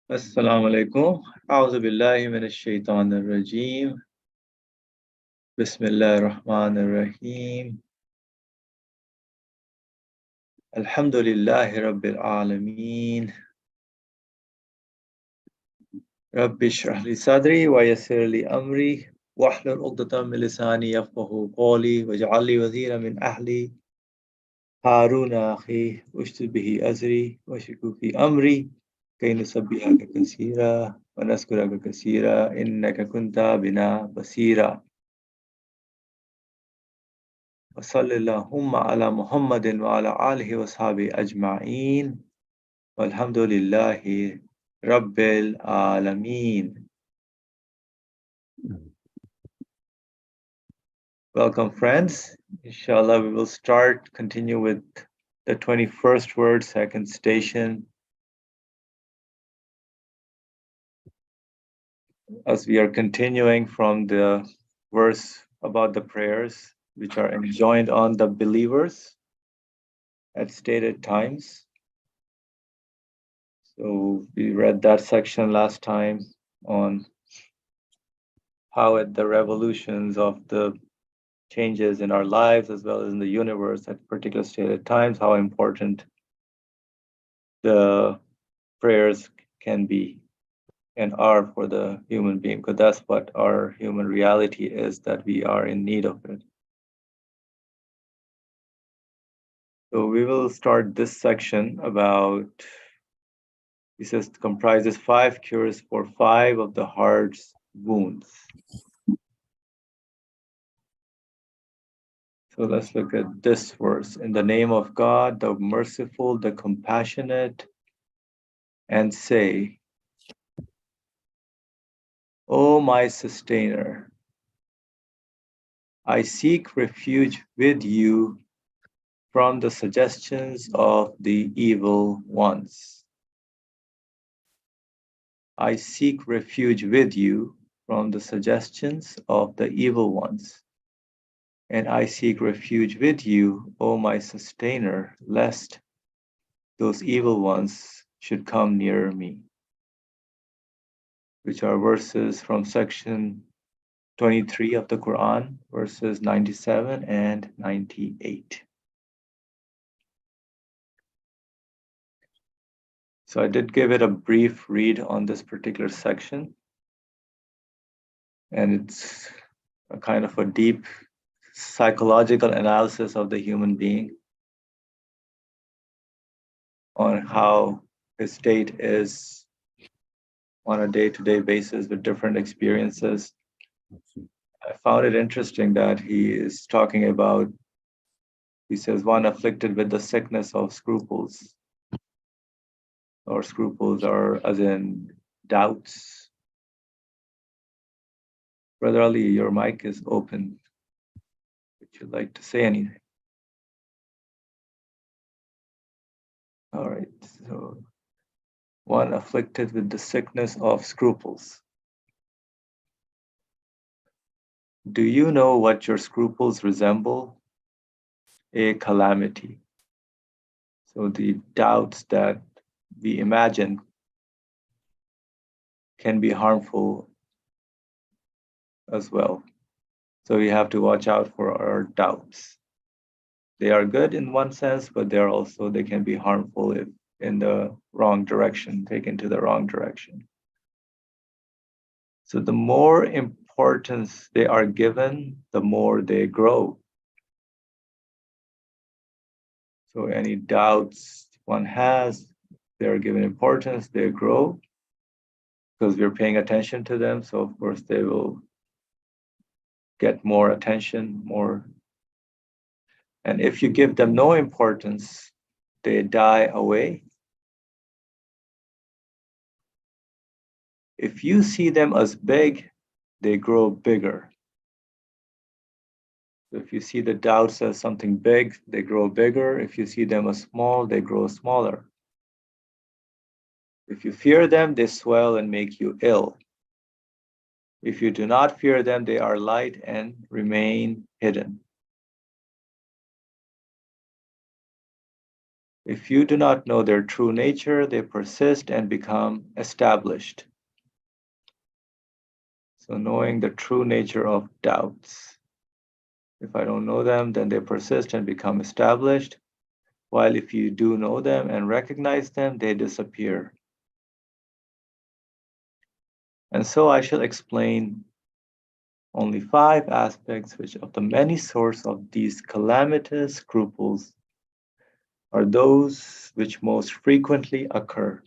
Assalamu alaikum. A'udhu billahi minash shaitanir rajim. Bismillahir rahmanir rahim. Alhamdulillahi rabbil alameen. Rabbi shrah li sadri wa yassir li amri wahlul 'uqdatam min lisani yafqahu qawli waj'al li waziran min ahli Haruna akhi ushdud bihi azri wa shriku fi amri kay nusabbihaka kaseera wa naskuraka kaseera innaka kunta bina basira. وصلى اللهم على محمد وعلى آله وصحبه أجمعين والحمد لله رب العالمين. Welcome friends. Inshallah we will continue with the 21st word, second station. As we are continuing from the verse about the prayers which are enjoined on the believers at stated times. So we read that section last time on how at the revolutions of the changes in our lives as well as in the universe at particular stated times, how important the prayers can be and are for the human being, because that's what our human reality is, that we are in need of it. So we will start this section about, he says, comprises 5 cures for 5 of the heart's wounds. So let's look at this verse. In the name of God, the merciful, the compassionate, and say, O my sustainer, I seek refuge with you from the suggestions of the evil ones. I seek refuge with you from the suggestions of the evil ones. And I seek refuge with you, O my sustainer, lest those evil ones should come near me. Which are verses from section 23 of the Quran, verses 97 and 98. So I did give it a brief read on this particular section. And it's a kind of a deep psychological analysis of the human being on how his state is on a day-to-day basis with different experiences. I found it interesting that he is talking about, he says, one afflicted with the sickness of scruples, or scruples are as in doubts. Brother Ali, your mic is open. Would you like to say anything? All right, so one afflicted with the sickness of scruples. Do you know what your scruples resemble? A calamity. So the doubts that we imagine can be harmful as well. So we have to watch out for our doubts. They are good in one sense, but they can be harmful if in the wrong direction, taken to the wrong direction. So the more importance they are given, the more they grow. So any doubts one has, they are given importance, they grow because we're paying attention to them. So of course they will get more attention, more. And if you give them no importance, they die away. If you see them as big, they grow bigger. So if you see the doubts as something big, they grow bigger. If you see them as small, they grow smaller. If you fear them, they swell and make you ill. If you do not fear them, they are light and remain hidden. If you do not know their true nature, they persist and become established. So knowing the true nature of doubts. If I don't know them, then they persist and become established. While if you do know them and recognize them, they disappear. And so I shall explain only 5 aspects which of the many sources of these calamitous scruples are those which most frequently occur.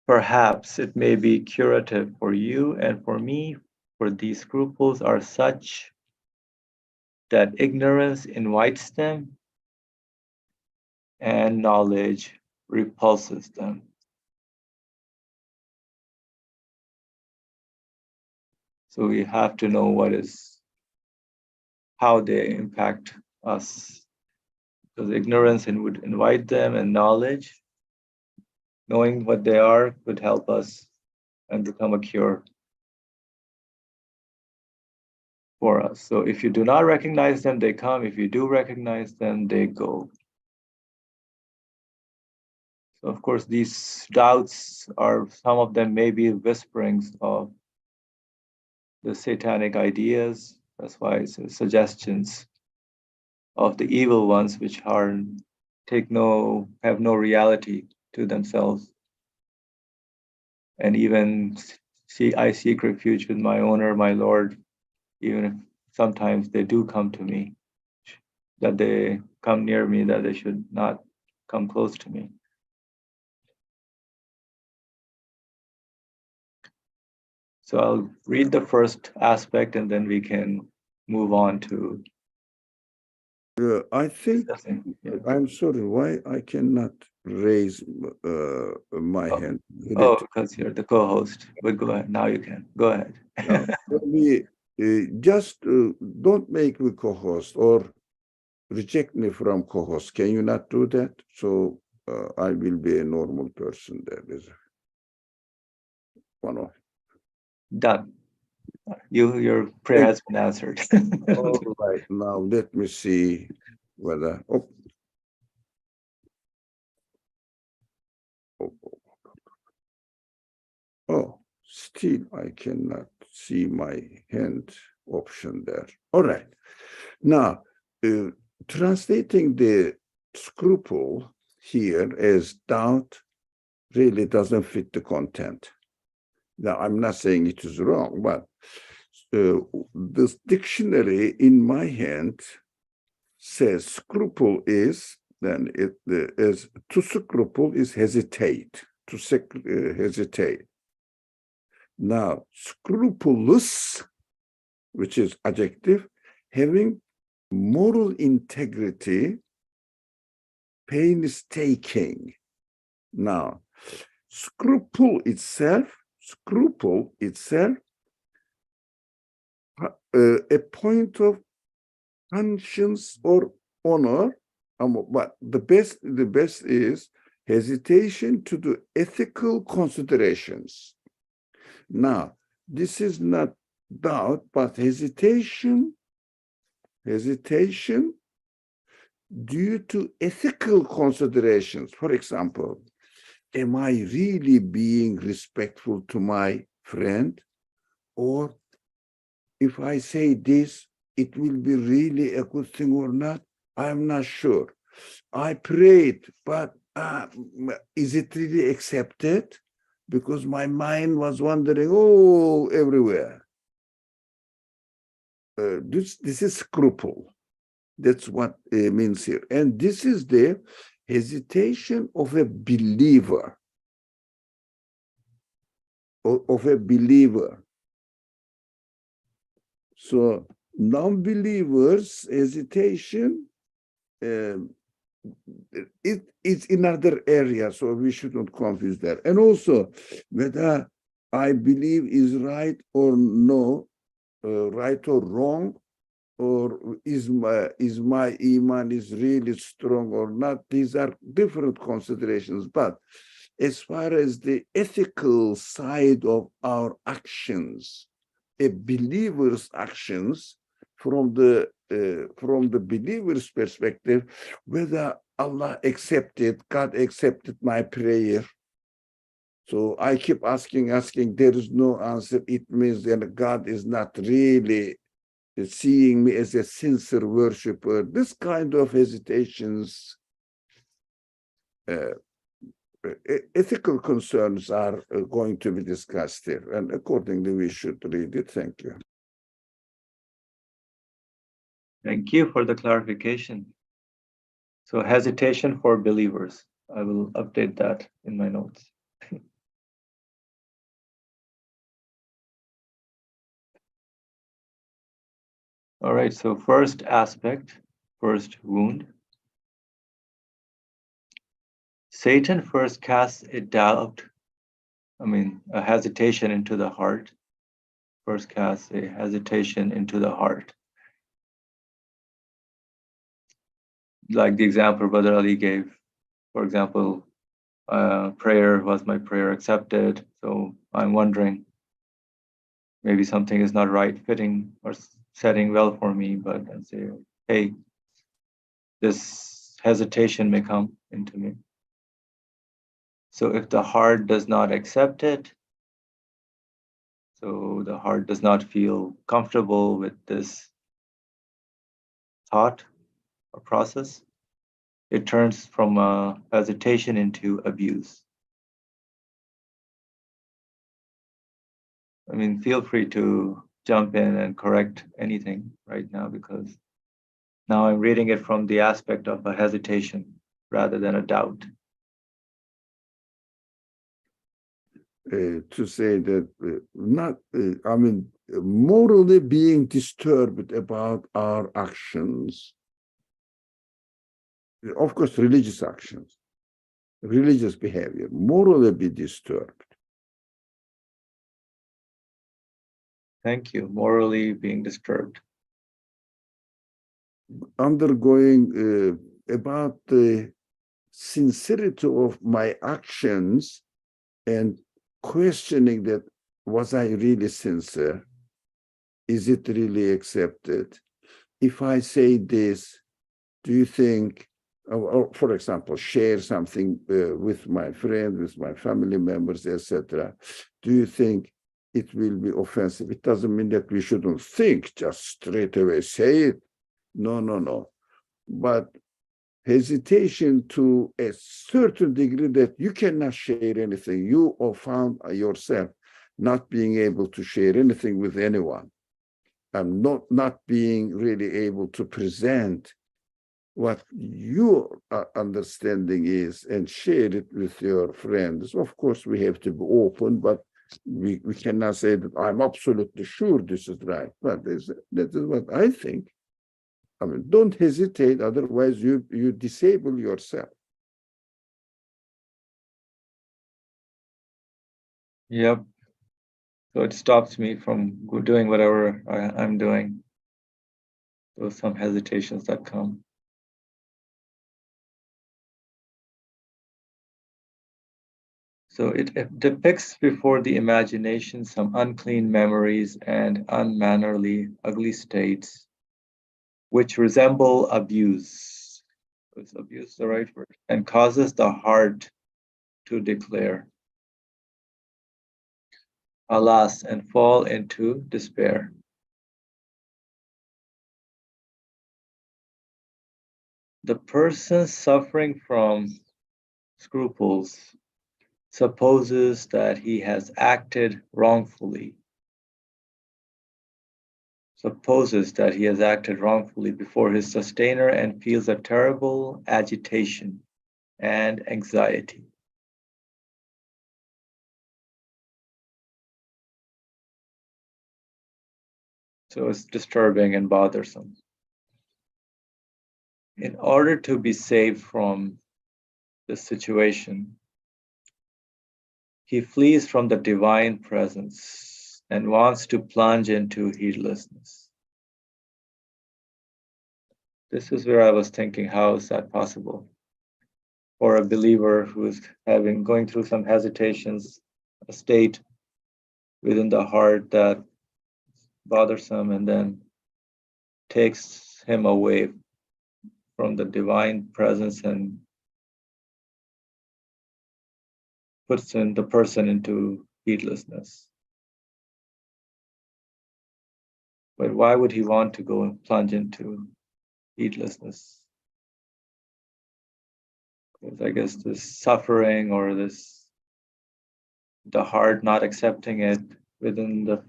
Perhaps it may be curative for you and for me, for these scruples are such that ignorance invites them and knowledge repulses them. So we have to know how they impact us. Because ignorance would invite them, and knowledge, knowing what they are, could help us and become a cure for us. So if you do not recognize them, they come. If you do recognize them, they go. So of course, these doubts are, some of them may be whisperings of the satanic ideas. That's why it's suggestions of the evil ones, which have no reality to themselves. And even I seek refuge with my owner, my Lord, even if sometimes they do come to me, that they come near me, that they should not come close to me. So I'll read the first aspect and then we can move on to I think, yeah. I'm sorry, why I cannot raise my hand? Because you're the co-host. But go ahead. Now you can. Go ahead. No, just don't make me co-host or reject me from co-host. Can you not do that? So I will be a normal person there. Is one of Done. Your prayer has been answered. all right. Now let me see whether. Oh, still I cannot see my hand option there. All right. Now, translating the scruple here as doubt really doesn't fit the content. Now, I'm not saying it is wrong, but this dictionary in my hand says scruple is, then it is to scruple is hesitate, to hesitate. Now, scrupulous, which is adjective, having moral integrity, painstaking. Now, scruple itself, a point of conscience or honor, but the best is hesitation to do ethical considerations. Now, this is not doubt, but hesitation due to ethical considerations. For example, am I really being respectful to my friend? Or if I say this, it will be really a good thing or not? I'm not sure. I prayed, but is it really accepted? Because my mind was wandering everywhere. This is scruple. That's what it means here. And this is the hesitation of a believer. So non-believers' hesitation, it's in other areas, so we shouldn't confuse that. And also, whether I believe is right or no, right or wrong, or is my iman is really strong or not, these are different considerations. But as far as the ethical side of our actions, a believer's actions from the from the believer's perspective, whether Allah accepted, God accepted my prayer. So I keep asking, there is no answer. It means that God is not really seeing me as a sincere worshiper. This kind of hesitations, ethical concerns are going to be discussed here, and accordingly we should read it. Thank you. Thank you for the clarification. So hesitation for believers. I will update that in my notes. All right, so first aspect, first wound. Satan first casts a doubt, a hesitation into the heart. First casts a hesitation into the heart. Like the example Brother Ali gave, for example, was my prayer accepted? So I'm wondering, maybe something is not right fitting or setting well for me, but I say, hey, this hesitation may come into me. So if the heart does not accept it, so the heart does not feel comfortable with this thought or process, it turns from hesitation into abuse. Feel free to jump in and correct anything right now, because now I'm reading it from the aspect of a hesitation rather than a doubt. To say that morally being disturbed about our actions, of course, religious actions, religious behavior, morally be disturbed. Thank you. Morally being disturbed. Undergoing about the sincerity of my actions and questioning that, was I really sincere? Is it really accepted? If I say this, do you think, or for example, share something with my friend, with my family members, etc., do you think it will be offensive? It doesn't mean that we shouldn't think, just straight away say it. No. But hesitation to a certain degree that you cannot share anything. You or found yourself not being able to share anything with anyone. And not being really able to present what your understanding is and share it with your friends. Of course, we have to be open, but we cannot say that I'm absolutely sure this is right. But that is what I think. Don't hesitate, otherwise you disable yourself. Yep. So it stops me from doing whatever I'm doing. Those some hesitations that come. So it depicts before the imagination some unclean memories and unmannerly, ugly states, which resemble abuse. Is abuse the right word? And causes the heart to declare, alas, and fall into despair. The person suffering from scruples supposes that he has acted wrongfully. Before his sustainer and feels a terrible agitation and anxiety. So it's disturbing and bothersome. In order to be saved from this situation, he flees from the divine presence and wants to plunge into heedlessness. This is where I was thinking, how is that possible? For a believer who is going through some hesitations, a state within the heart that bothersome, and then takes him away from the divine presence and puts in the person into heedlessness. But why would he want to go and plunge into heedlessness? Because I guess this suffering or this, the heart not accepting it within the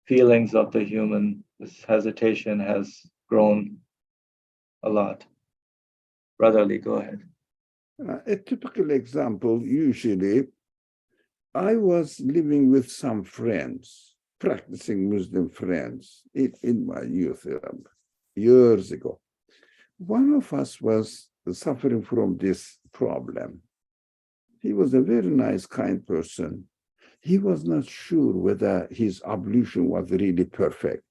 feelings of the human, this hesitation has grown a lot. Brotherly, go ahead. A typical example, usually, I was living with some friends, practicing Muslim friends in my youth, years ago. One of us was suffering from this problem. He was a very nice, kind person. He was not sure whether his ablution was really perfect.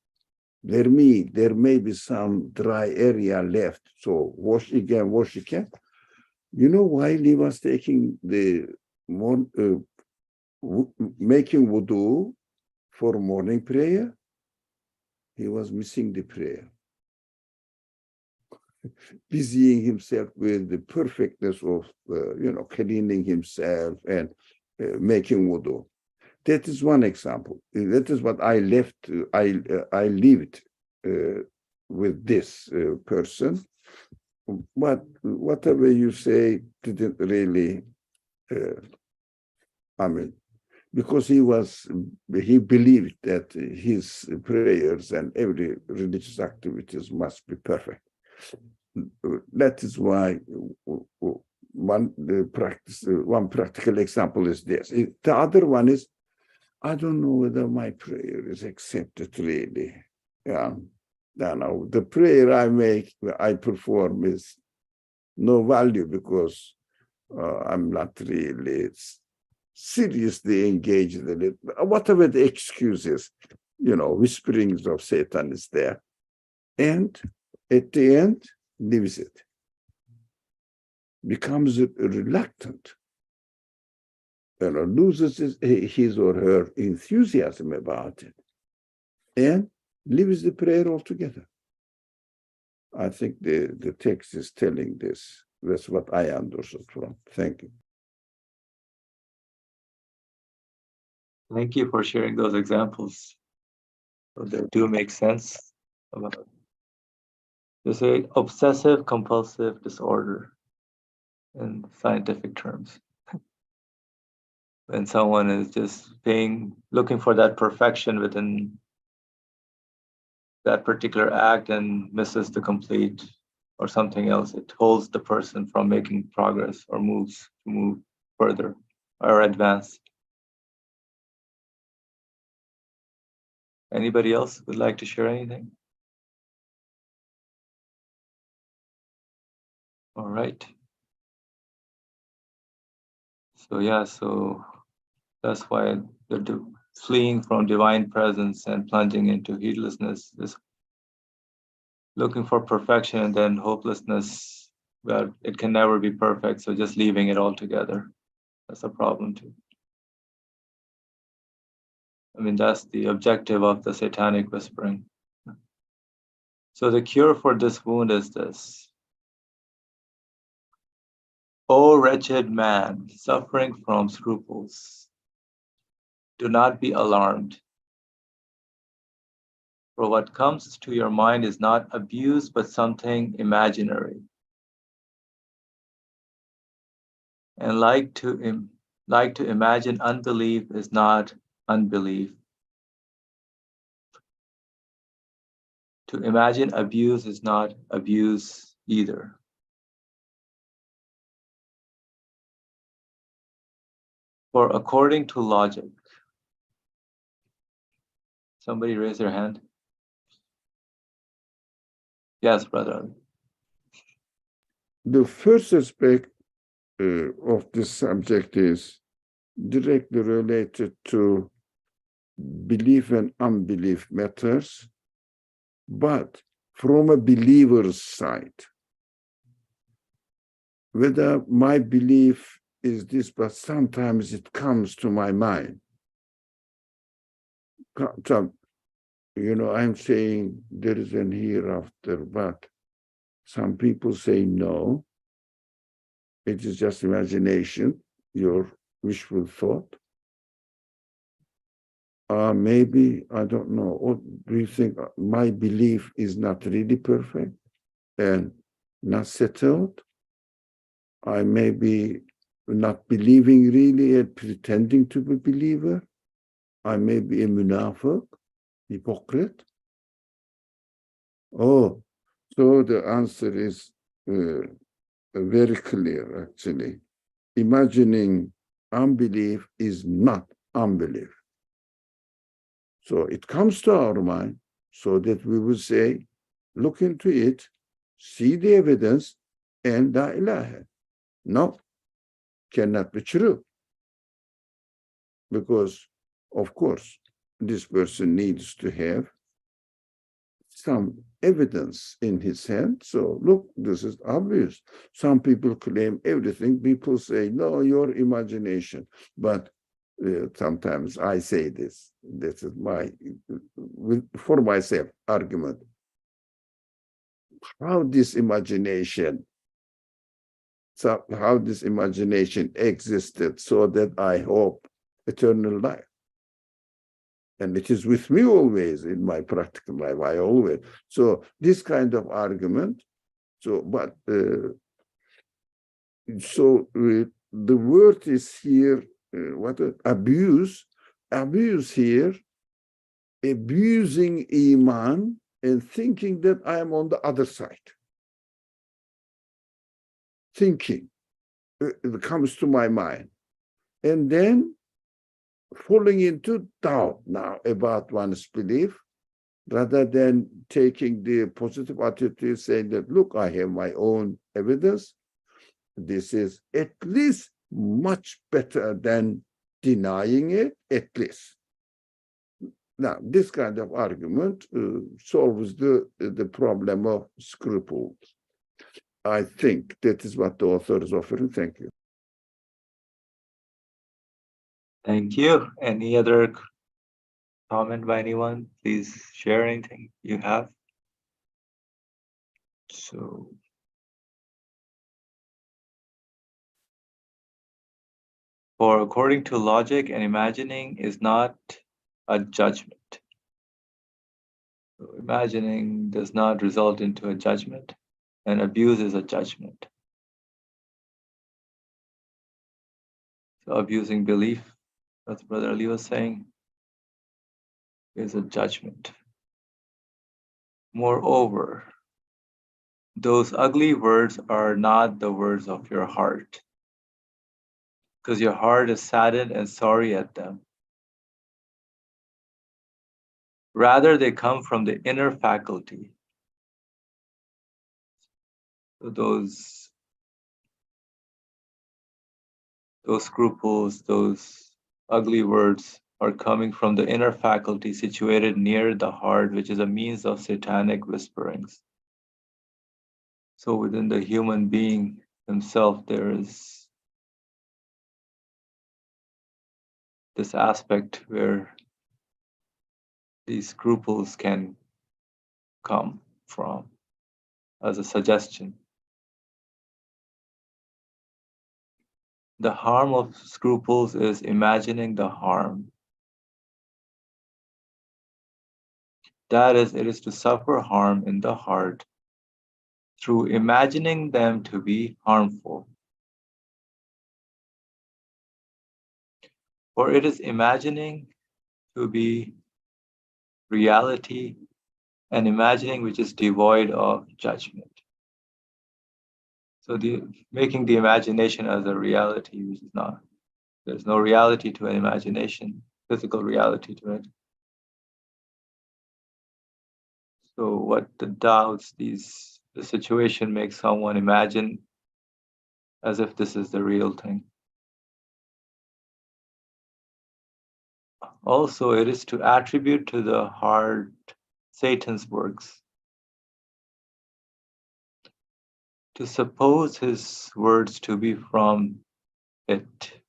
There may be some dry area left, so wash again. You know, while he was taking the making wudu for morning prayer, he was missing the prayer, busying himself with the perfectness of, cleaning himself and making wudu. That is one example. That is what I left. I lived with this person. But whatever you say didn't really, because he believed that his prayers and every religious activities must be perfect. That is why one practical example is this. The other one is, I don't know whether my prayer is accepted really. Yeah. No, the prayer I perform is no value because I'm not really seriously engaged in it. Whatever the excuses, whisperings of Satan is there. And at the end, leaves it. Becomes reluctant. Loses his or her enthusiasm about it. And leaves the prayer altogether. I think the text is telling this. That's what I understood from. Thank you. Thank you for sharing those examples. They do make sense about this obsessive compulsive disorder in scientific terms. When someone is just looking for that perfection within that particular act and misses the complete or something else, it holds the person from making progress or move further or advance. Anybody else would like to share anything? All right. So that's why the fleeing from divine presence and plunging into heedlessness is looking for perfection and then hopelessness. Well, it can never be perfect, so just leaving it altogether. That's a problem too. That's the objective of the satanic whispering. So the cure for this wound is this. O wretched man, suffering from scruples, do not be alarmed. For what comes to your mind is not abuse, but something imaginary. And like to imagine unbelief is not unbelief. To imagine abuse is not abuse either. For according to logic, somebody raise their hand. Yes, brother. The first aspect of this subject is directly related to belief and unbelief matters, but from a believer's side. Whether my belief is this, but sometimes it comes to my mind. I'm saying there is an hereafter, but some people say no, it is just imagination, your wishful thought. Maybe, I don't know. Or do you think my belief is not really perfect and not settled? I may be not believing really and pretending to be a believer. I may be a munafiq, hypocrite. Oh, so the answer is very clear, actually. Imagining unbelief is not unbelief. So it comes to our mind so that we will say, look into it, see the evidence, and la ilaha. No, cannot be true. Because, of course, this person needs to have some evidence in his hand. So look, this is obvious. Some people claim everything. People say, no, your imagination. But sometimes I say this. This is my, for myself, argument. How this imagination existed so that I hope eternal life. And it is with me always in my practical life. I always. So this kind of argument. So, but the word is here. What abuse? Abuse here. Abusing iman and thinking that I am on the other side. Thinking it comes to my mind, and then falling into doubt now about one's belief, rather than taking the positive attitude, saying that, look, I have my own evidence. This is at least much better than denying it, at least. Now, this kind of argument solves the problem of scruples. I think that is what the author is offering. Thank you. Thank you. Any other comment by anyone? Please share anything you have. So, for according to logic, and imagining is not a judgment. So imagining does not result into a judgment, and abuse is a judgment. So abusing belief, as Brother Ali was saying, is a judgment. Moreover, those ugly words are not the words of your heart, because your heart is saddened and sorry at them. Rather, they come from the inner faculty. So those scruples, those ugly words are coming from the inner faculty situated near the heart, which is a means of satanic whisperings. So within the human being himself, there is this aspect where these scruples can come from as a suggestion. The harm of scruples is imagining the harm. That is, it is to suffer harm in the heart through imagining them to be harmful. For it is imagining to be reality and imagining which is devoid of judgment. So making the imagination as a reality, which is not. There's no reality to an imagination, physical reality to it. So what the doubts, the situation makes someone imagine as if this is the real thing. Also, it is to attribute to the heart Satan's works, to suppose his words to be from it.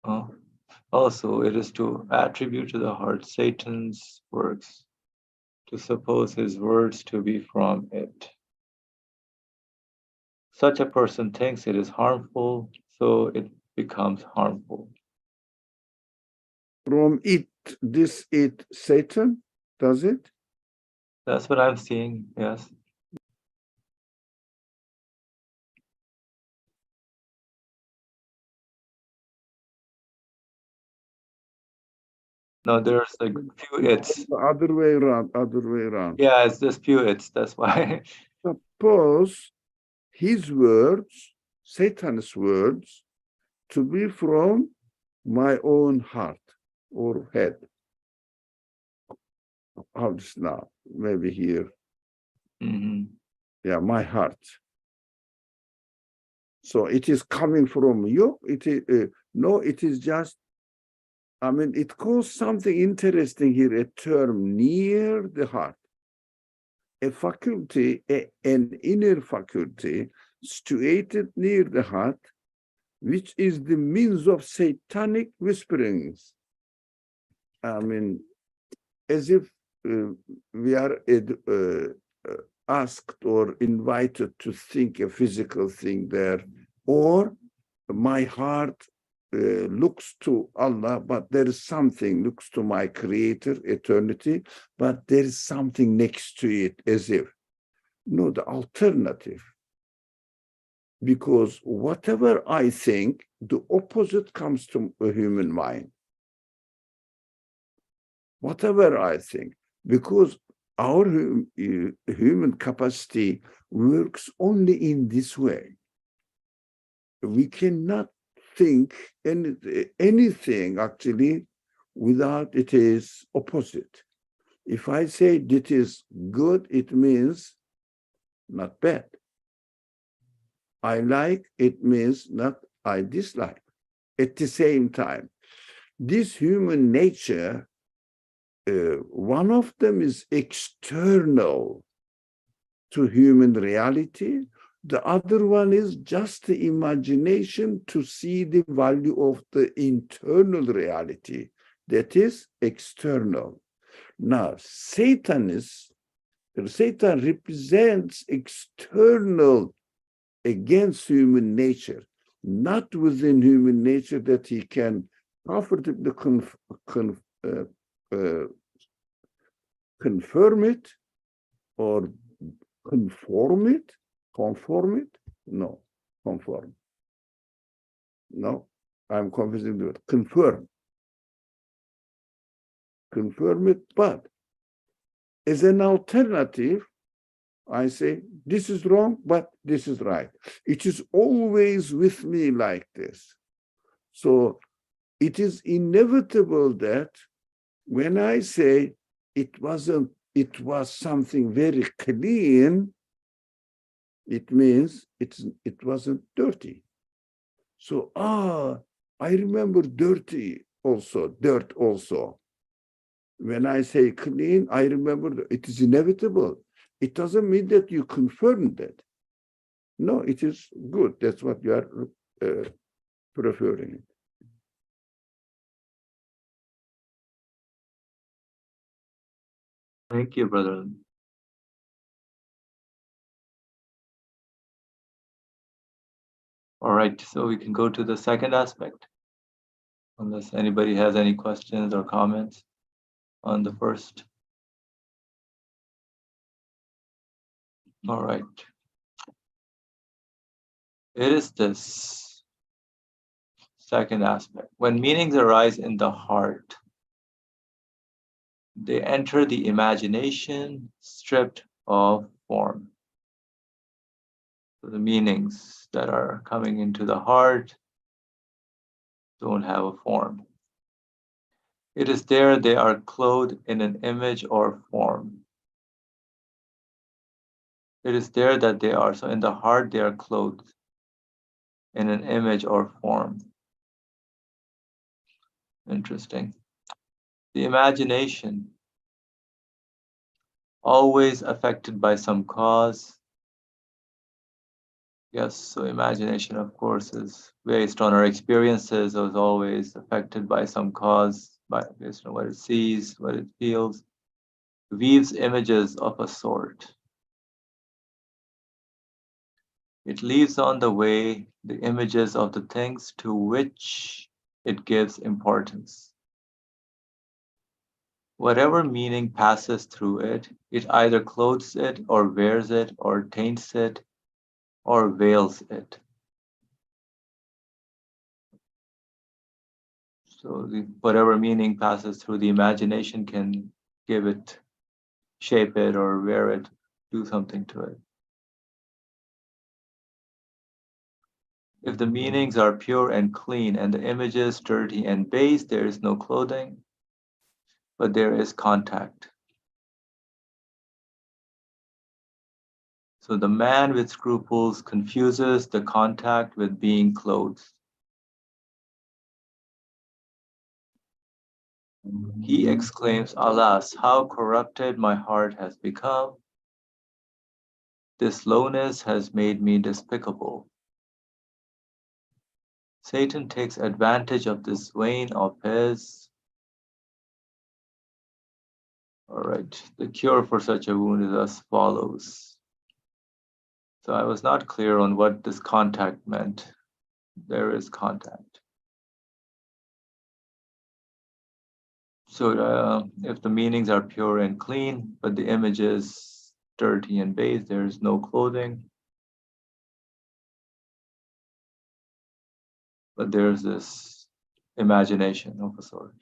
Oh. Also, it is to attribute to the heart Satan's works, to suppose his words to be from it. Such a person thinks it is harmful, so it becomes harmful. From it, this it, Satan, does it? That's what I'm seeing, yes. No, there's like few it's. The other way around, other way around. Yeah, it's just few it's, that's why. Suppose his words, Satan's words, to be from my own heart or head. How this now? Maybe here. Mhm. Yeah, my heart. So it is coming from you. It is no. It is just. I mean, it calls something interesting here. A term near the heart. A faculty, an inner faculty situated near the heart, which is the means of satanic whisperings. I mean, as if we are asked or invited to think a physical thing there, or my heart looks to Allah, but there is something, looks to my creator, eternity, but there is something next to it, as if. No, the alternative. Because whatever I think, the opposite comes to a human mind. Whatever I think, because our human capacity works only in this way. We cannot think anything actually without it is opposite. If I say it is good, it means not bad. I like, it means not I dislike. At the same time, this human nature, one of them is external to human reality. The other one is just the imagination to see the value of the internal reality that is external. Now, Satan represents external against human nature, not within human nature that he can comfortably confirm it or conform it. No, conform. No, I'm confusing the word. Confirm it, but as an alternative, I say, this is wrong, but this is right. It is always with me like this. So it is inevitable that when I say it was something very clean, it means it wasn't dirty. So, I remember dirt also. When I say clean, I remember it is inevitable. It doesn't mean that you confirmed it. No, it is good. That's what you are preferring. Thank you, brother. All right, so we can go to the second aspect, unless anybody has any questions or comments on the first. All right. It is this second aspect. When meanings arise in the heart, they enter the imagination stripped of form. So the meanings that are coming into the heart don't have a form. It is there they are clothed in an image or form. It is there that they are. So in the heart, they are clothed in an image or form. Interesting. The imagination, always affected by some cause, Yes, so imagination, of course, is based on our experiences, is always affected by some cause, based on what it sees, what it feels, weaves images of a sort. It leaves on the way the images of the things to which it gives importance. Whatever meaning passes through it, it either clothes it, or wears it, or taints it, or veils it. So whatever meaning passes through the imagination can give it, shape it, or wear it, do something to it. If the meanings are pure and clean and the images dirty and base, there is no clothing, but there is contact. So the man with scruples confuses the contact with being clothed. He exclaims, "Alas, how corrupted my heart has become! This lowness has made me despicable." Satan takes advantage of this vein of his. All right, the cure for such a wound is as follows. So I was not clear on what this contact meant. There is contact. So if the meanings are pure and clean, but the image is dirty and base, there is no clothing. But there's this imagination of a sort.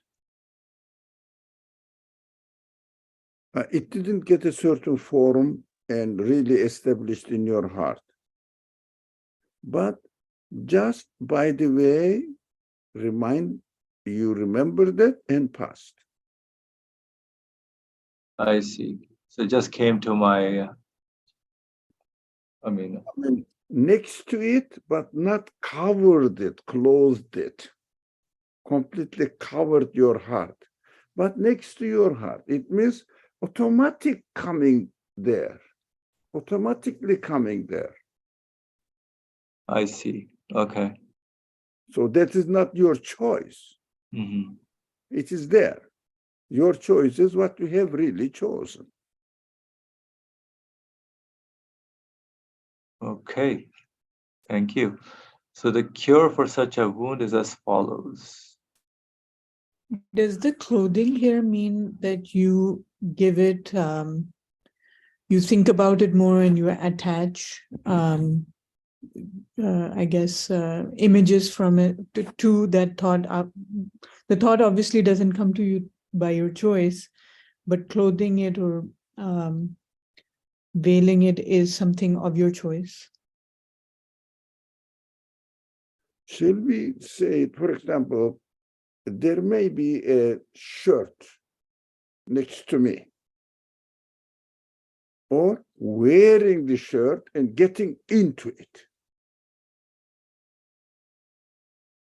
It didn't get a certain form and really established in your heart. But just by the way, you remembered it and passed. I see. So it just came to my, I mean, next to it, but not covered it, closed it, completely covered your heart. But next to your heart, it means automatic coming there, automatically coming there. I see. Okay. So that is not your choice. Mm-hmm. It is there. Your choice is what you have really chosen. Okay. Thank you. So the cure for such a wound is as follows. Does the clothing here mean that you give it, you think about it more and you attach, I guess, images from it to that thought? The thought obviously doesn't come to you by your choice, but clothing it or veiling it is something of your choice. Shall we say, for example, there may be a shirt next to me, or wearing the shirt and getting into it.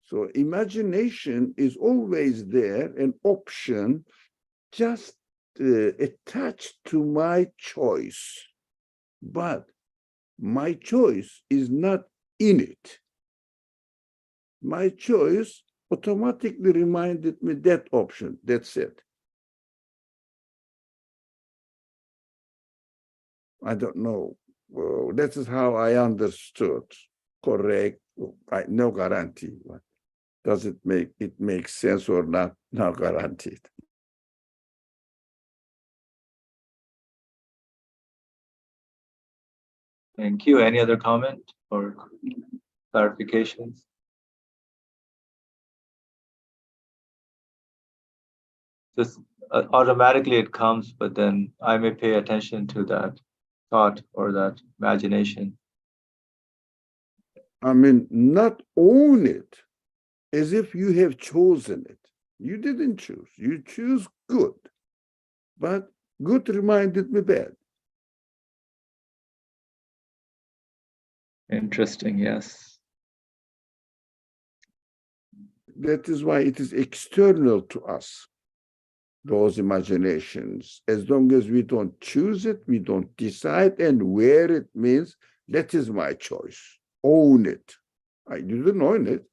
So imagination is always there, an option just attached to my choice. But my choice is not in it. My choice automatically reminded me that option. That's it. I don't know. That is how I understood. Correct. No guarantee. Does it make sense or not? Not guaranteed. Thank you. Any other comment or clarifications? Just automatically it comes, but then I may pay attention to that thought or that imagination. I mean, not own it as if you have chosen it. You didn't choose. You choose good. But good reminded me bad. Interesting, yes. That is why it is external to us, those imaginations. As long as we don't choose it, we don't decide, and where it means, that is my choice. own it. I didn't own it.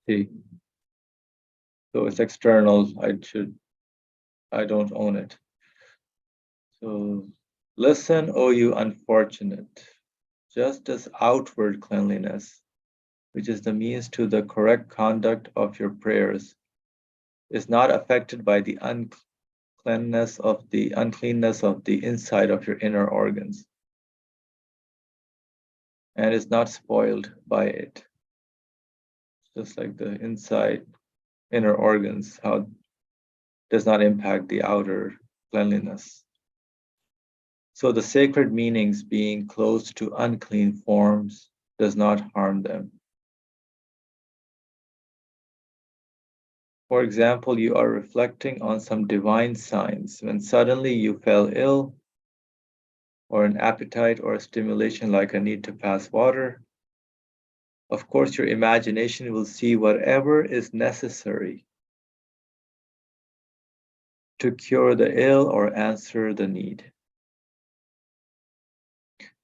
See. So it's external. I don't own it. So listen, O you unfortunate, just as outward cleanliness, which is the means to the correct conduct of your prayers, is not affected by the uncleanness of the inside of your inner organs, and is not spoiled by it. Just like the inside inner organs, how does not impact the outer cleanliness. So the sacred meanings being close to unclean forms does not harm them. For example, you are reflecting on some divine signs when suddenly you fell ill, or an appetite or a stimulation like a need to pass water. Of course, your imagination will see whatever is necessary to cure the ill or answer the need,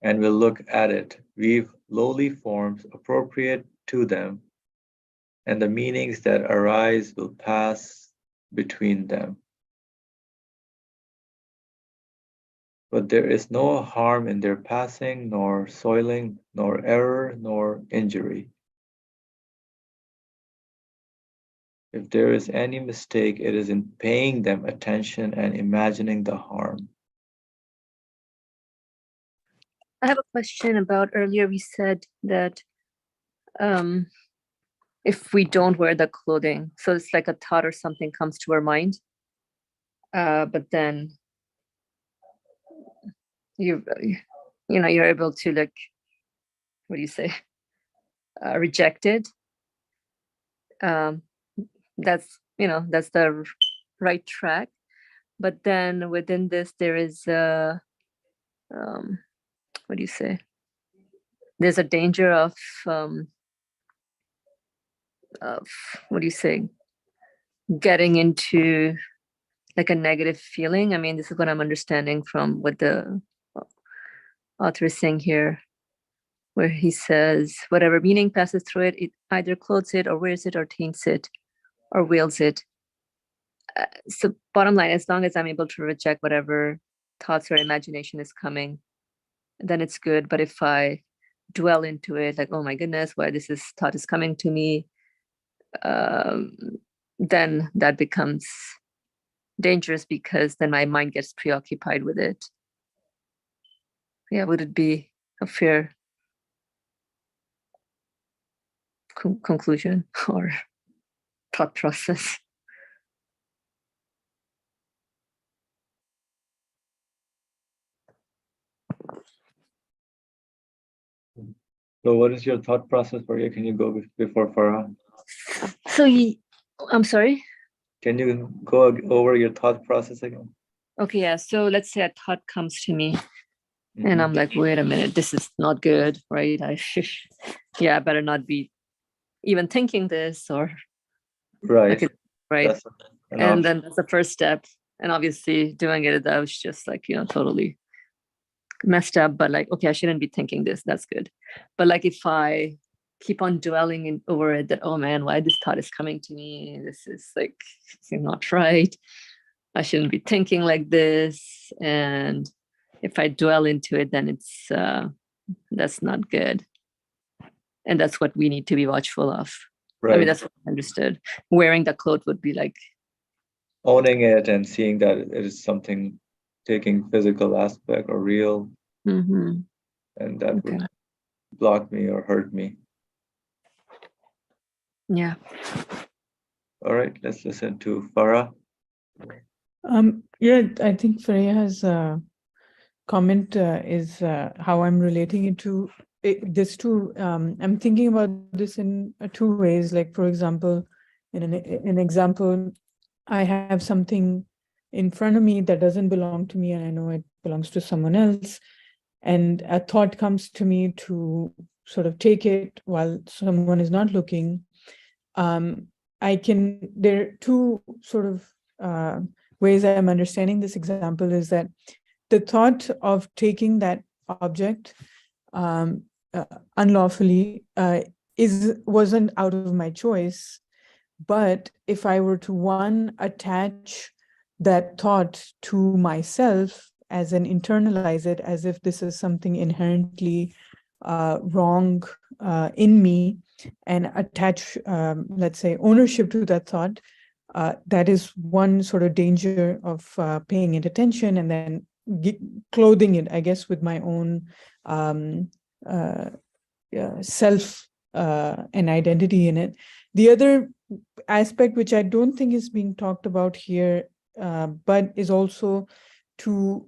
and will look at it, weave lowly forms appropriate to them, and the meanings that arise will pass between them. But there is no harm in their passing, nor soiling, nor error, nor injury. If there is any mistake, it is in paying them attention and imagining the harm. I have a question about earlier we said that if we don't wear the clothing, so it's like a thought or something comes to our mind, but then you're able to, like, what do you say, reject it. That's the right track. But then within this, there is what do you say? There's a danger of what do you say? Getting into like a negative feeling. I mean, this is what I'm understanding from what the author is saying here, where he says, whatever meaning passes through it, it either clothes it or wears it or taints it or wields it. So bottom line, as long as I'm able to reject whatever thoughts or imagination is coming, then it's good. But if I dwell into it, like, oh my goodness, why this thought is coming to me, then that becomes dangerous, because then my mind gets preoccupied with it. Yeah, would it be a fair conclusion or thought process? So what is your thought process, Maria? Can you go before Farhan? So I'm sorry? Can you go over your thought process again? Okay, yeah. So let's say a thought comes to me and I'm like, wait a minute, this is not good, right? I better not be even thinking this, or Right. okay, right. That's And then that's the first step. And obviously doing it, that was just like, totally messed up, but like, okay, I shouldn't be thinking this. That's good. But like, if I keep on dwelling over it, that, oh man, why this thought is coming to me? This is like not right. I shouldn't be thinking like this. And if I dwell into it, then it's that's not good. And that's what we need to be watchful of. right. I mean, that's what I understood. Wearing the cloth would be like owning it and seeing that it is something taking physical aspect or real, and that would block me or hurt me. Yeah. All right, let's listen to Farah. Yeah, I think Freya's comment is how I'm relating it to this too. I'm thinking about this in two ways. Like, for example, in an example, I have something in front of me that doesn't belong to me, and I know it belongs to someone else. And a thought comes to me to sort of take it while someone is not looking. There are two sort of ways I'm understanding this example is that the thought of taking that object unlawfully wasn't out of my choice. But if I were to attach that thought to myself as an internalize it as if this is something inherently wrong in me, and attach, let's say, ownership to that thought, that is one sort of danger of paying it attention and then clothing it, I guess, with my own self and identity in it. The other aspect, which I don't think is being talked about here, but is also to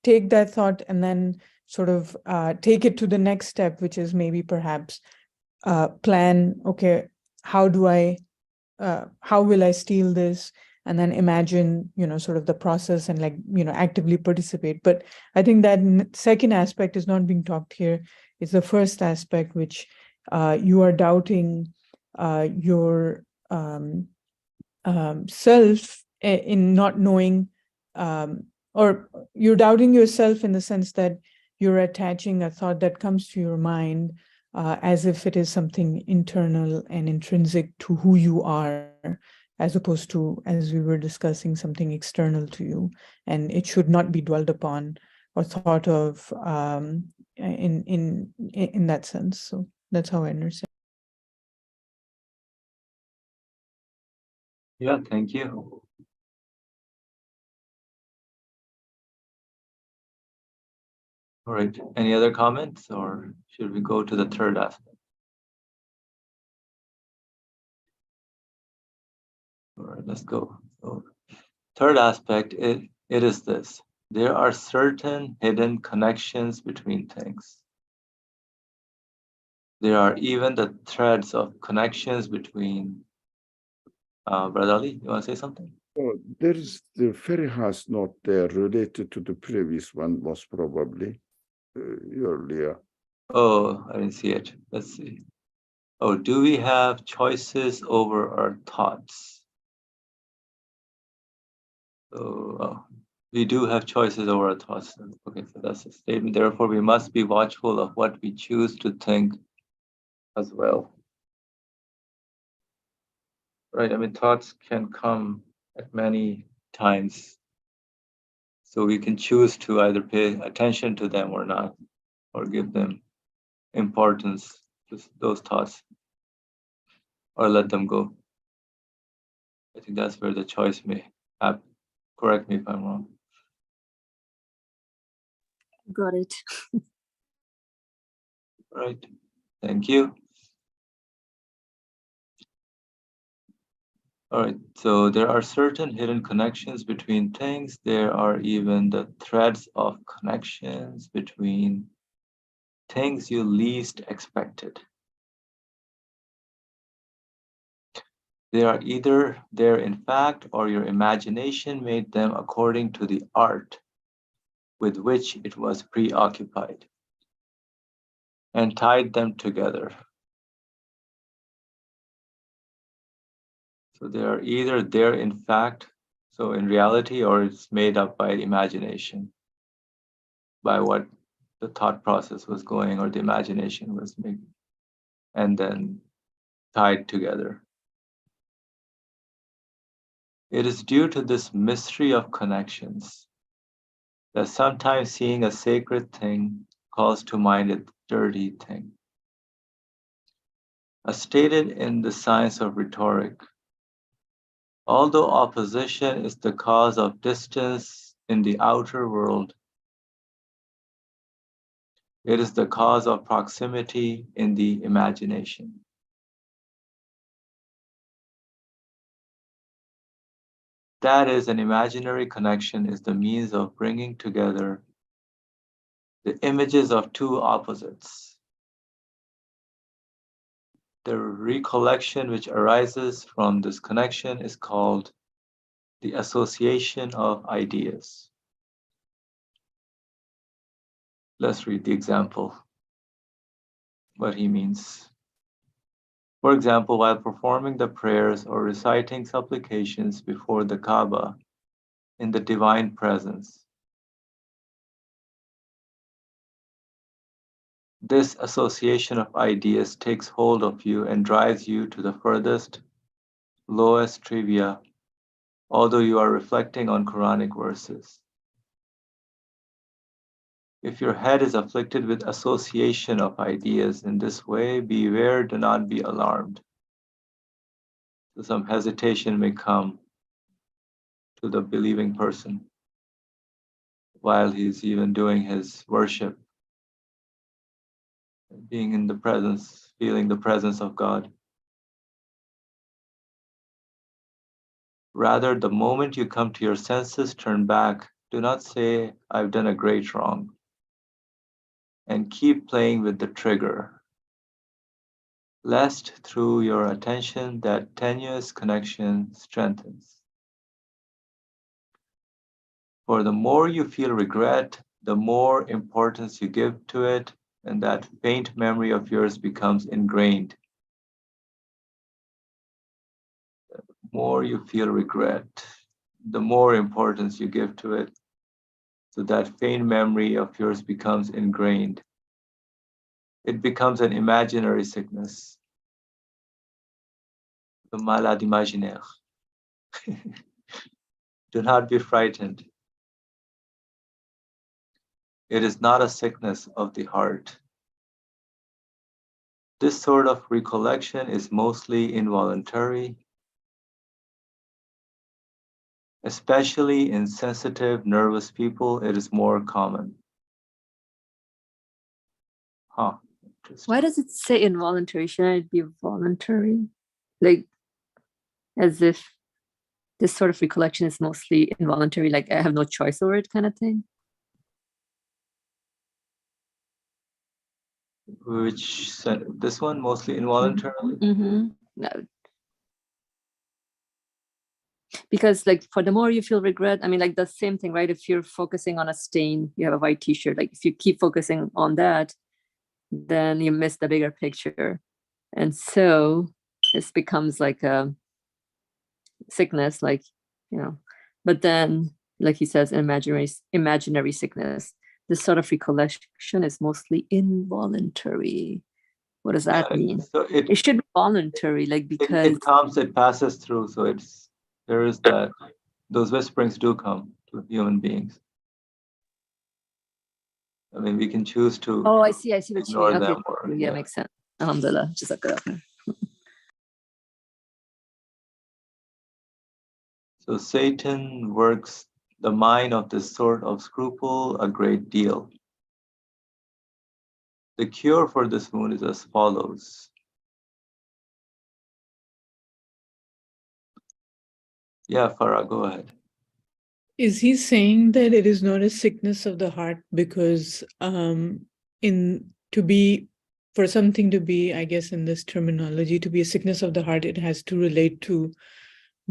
take that thought and then sort of take it to the next step, which is maybe perhaps plan, okay, how will I steal this? And then imagine, sort of the process and actively participate. But I think that second aspect is not being talked here. It's the first aspect, which you are doubting your self in not knowing, or you're doubting yourself in the sense that you're attaching a thought that comes to your mind as if it is something internal and intrinsic to who you are, as opposed to, as we were discussing, something external to you, and it should not be dwelled upon or thought of in that sense. So that's how I understand. Yeah, thank you. All right, any other comments, or should we go to the third aspect? All right, let's go. So, third aspect, it is this. There are certain hidden connections between things. There are even the threads of connections between. Brother Ali, you want to say something? Oh, there is the ferry house note there related to the previous one, most probably earlier. Oh, I didn't see it. Let's see. Oh, do we have choices over our thoughts? So, we do have choices over our thoughts. Okay, so that's a statement. Therefore, we must be watchful of what we choose to think as well. Right, I mean, thoughts can come at many times. So we can choose to either pay attention to them or not, or give them importance to those thoughts, or let them go. I think that's where the choice may happen. Correct me if I'm wrong. Got it. Right, thank you. All right, so there are certain hidden connections between things. There are even the threads of connections between things you least expected. They are either there in fact, or your imagination made them according to the art with which it was preoccupied and tied them together. So they are either there in fact, so in reality, or it's made up by imagination, by what the thought process was going or the imagination was making, and then tied together. It is due to this mystery of connections that sometimes seeing a sacred thing calls to mind a dirty thing. As stated in the science of rhetoric, although opposition is the cause of distance in the outer world, it is the cause of proximity in the imagination. That is, an imaginary connection is the means of bringing together the images of two opposites. The recollection which arises from this connection is called the association of ideas. Let's read the example, what he means. For example, while performing the prayers or reciting supplications before the Kaaba in the divine presence, This association of ideas takes hold of you and drives you to the furthest, lowest trivia, although you are reflecting on Quranic verses. If your head is afflicted with association of ideas in this way, beware, do not be alarmed. So some hesitation may come to the believing person while he's even doing his worship, being in the presence, feeling the presence of God. Rather, the moment you come to your senses, turn back. Do not say, I've done a great wrong. And keep playing with the trigger, lest through your attention that tenuous connection strengthens. For the more you feel regret, the more importance you give to it, and that faint memory of yours becomes ingrained. The more you feel regret, the more importance you give to it, so that faint memory of yours becomes ingrained. It becomes an imaginary sickness, the malade imaginaire. Do not be frightened. It is not a sickness of the heart. This sort of recollection is mostly involuntary, especially in sensitive, nervous people. It is more common. Huh. Why does it say involuntary? Shouldn't it be voluntary? Like, as if this sort of recollection is mostly involuntary, like I have no choice over it kind of thing. Which said this one mostly involuntarily? Mm-hmm. No. Because like for the more you feel regret, I mean, like the same thing, right? If you're focusing on a stain, you have a white t-shirt, like if you keep focusing on that, then you miss the bigger picture. And so this becomes like a sickness, like, you know, but then, like he says, imaginary sickness. This sort of recollection is mostly involuntary. What does that mean? So It should be voluntary, like because it comes, it passes through. So there is that, those whisperings do come to human beings. I mean, we can choose to oh, I see what you ignore mean. Okay, them. Or, yeah, makes sense. Alhamdulillah. Jazakallah. So Satan works the mind of this sort of scruple a great deal. The cure for this wound is as follows. Yeah, Farah, go ahead. Is he saying that it is not a sickness of the heart because for something to be, I guess in this terminology, to be a sickness of the heart, it has to relate to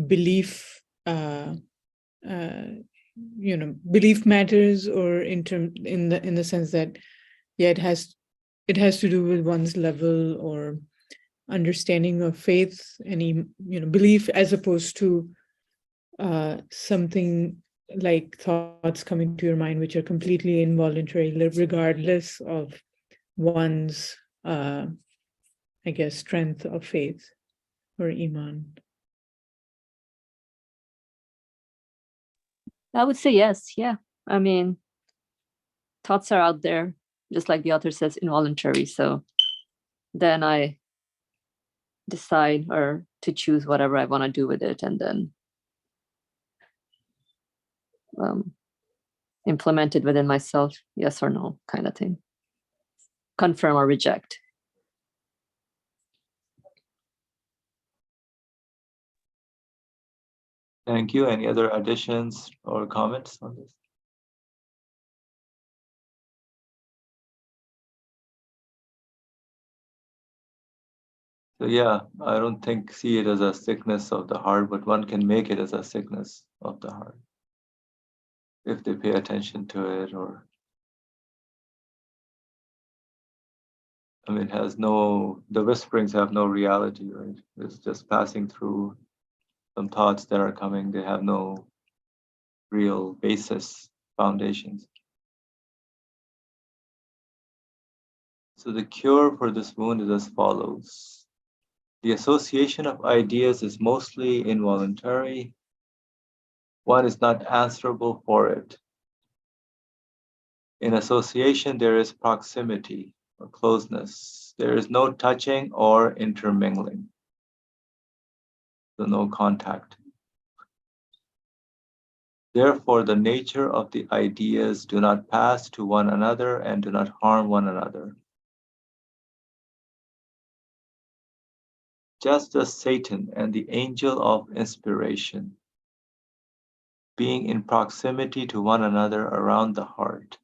belief, belief matters, or in the sense that, yeah, it has to do with one's level or understanding of faith, any belief, as opposed to something like thoughts coming to your mind which are completely involuntary, regardless of one's I guess strength of faith or iman. I would say yes. Yeah. I mean, thoughts are out there, just like the author says, involuntary. So then I decide or to choose whatever I want to do with it, and then implement it within myself, yes or no kind of thing. Confirm or reject. Thank you. Any other additions or comments on this? So yeah, I don't see it as a sickness of the heart, but one can make it as a sickness of the heart if they pay attention to it, or I mean, the whisperings have no reality, right? It's just passing through some thoughts that are coming. They have no real basis, foundations. So the cure for this wound is as follows. The association of ideas is mostly involuntary. One is not answerable for it. In association, there is proximity or closeness. There is no touching or intermingling. So no contact. Therefore, the nature of the ideas do not pass to one another and do not harm one another. Just as Satan and the angel of inspiration, being in proximity to one another around the heart,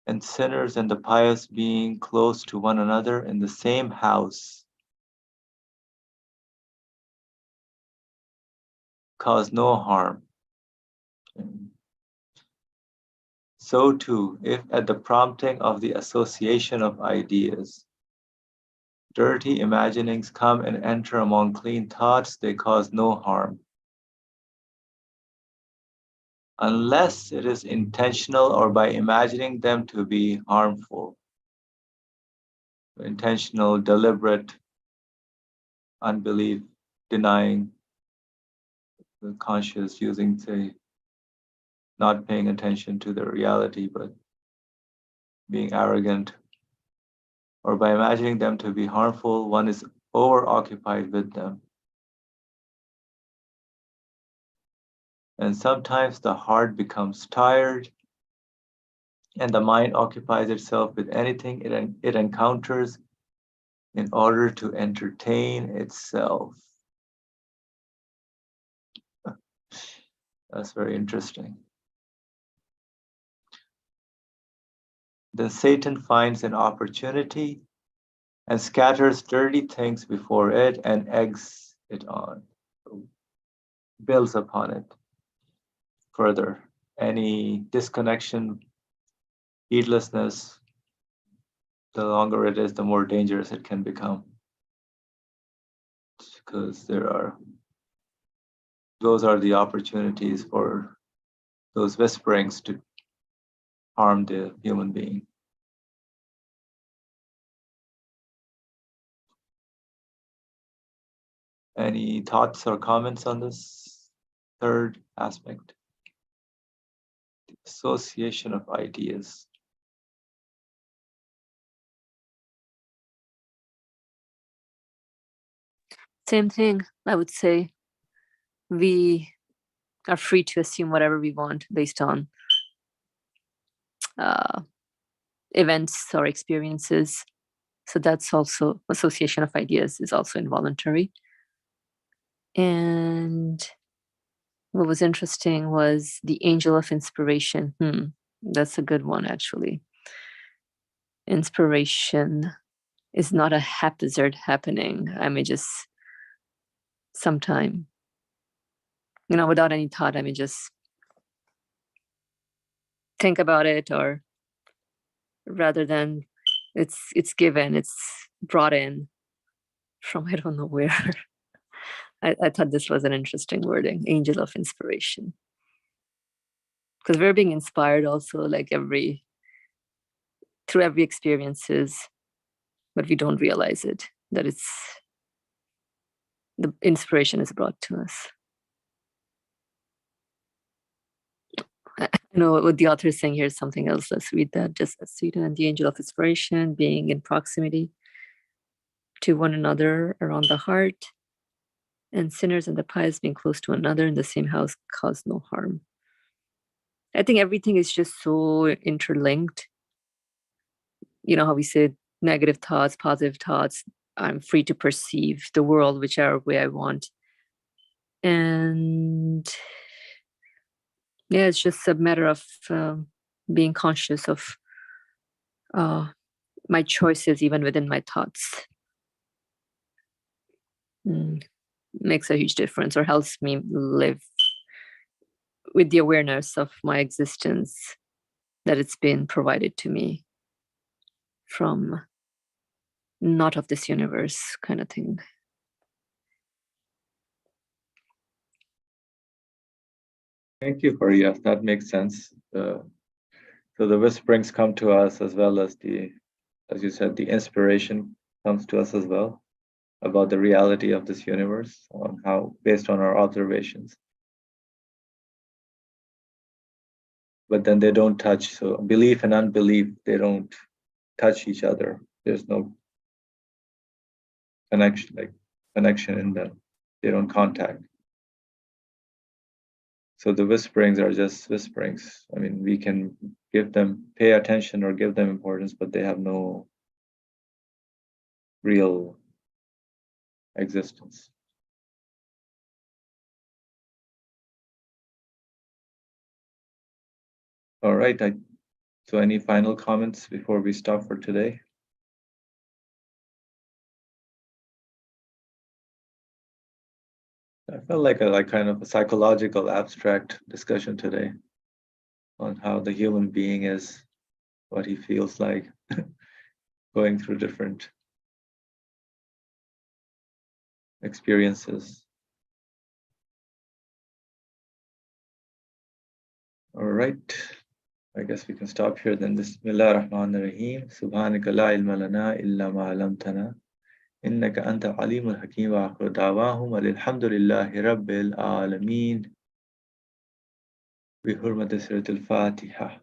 and sinners and the pious being close to one another in the same house, cause no harm. So too, if at the prompting of the association of ideas, dirty imaginings come and enter among clean thoughts, they cause no harm. Unless it is intentional or by imagining them to be harmful. Intentional, deliberate unbelief, denying, the conscious, using, say, not paying attention to the reality, but being arrogant, or by imagining them to be harmful, one is overoccupied with them. And sometimes the heart becomes tired and the mind occupies itself with anything it encounters in order to entertain itself. That's very interesting. Then Satan finds an opportunity and scatters dirty things before it and eggs it on, builds upon it further. Any disconnection, heedlessness, the longer it is, the more dangerous it can become. Because those are the opportunities for those whisperings to harm the human being. Any thoughts or comments on this third aspect? The association of ideas. Same thing, I would say. We are free to assume whatever we want based on events or experiences. So that's also association of ideas is also involuntary. And what was interesting was the angel of inspiration. That's a good one, actually. Inspiration is not a haphazard happening. I may just sometime, without any thought, I may just think about it, or rather than it's given, it's brought in from I don't know where. I thought this was an interesting wording, angel of inspiration. Because we're being inspired also, like through every experiences, but we don't realize it, that it's the inspiration is brought to us. I know what the author is saying here is something else. Let's read that. Just as Satan and the angel of inspiration, being in proximity to one another around the heart, and sinners and the pious being close to another in the same house cause no harm. I think everything is just so interlinked. You know how we said negative thoughts, positive thoughts, I'm free to perceive the world whichever way I want. And yeah, it's just a matter of being conscious of my choices, even within my thoughts. Makes a huge difference, or helps me live with the awareness of my existence, that it's been provided to me from not of this universe kind of thing. Thank you, Faria. That makes sense. So the whisperings come to us as well as as you said, the inspiration comes to us as well about the reality of this universe on how, based on our observations. But then they don't touch. So belief and unbelief, they don't touch each other. There's no connection in them. They don't contact. So the whisperings are just whisperings. I mean, we can pay attention or give them importance, but they have no real existence. All right. So any final comments before we stop for today? I felt like a kind of a psychological abstract discussion today on how the human being is, what he feels like, going through different experiences. All right. I guess we can stop here then. Bismillah ar-Rahman ar-Rahim. Subhanaka la ilma lana illa ma 'allamtana. Innaka anta alimul hakim wa akhiru da'wahum alhamdulillahi rabbil alameen. Bi hurmati surat al-Fatiha.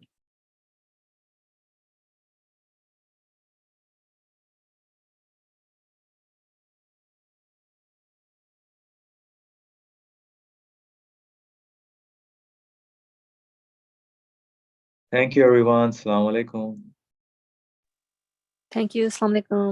Thank you, everyone. Assalamu alaikum. Thank you. Assalamu alaikum.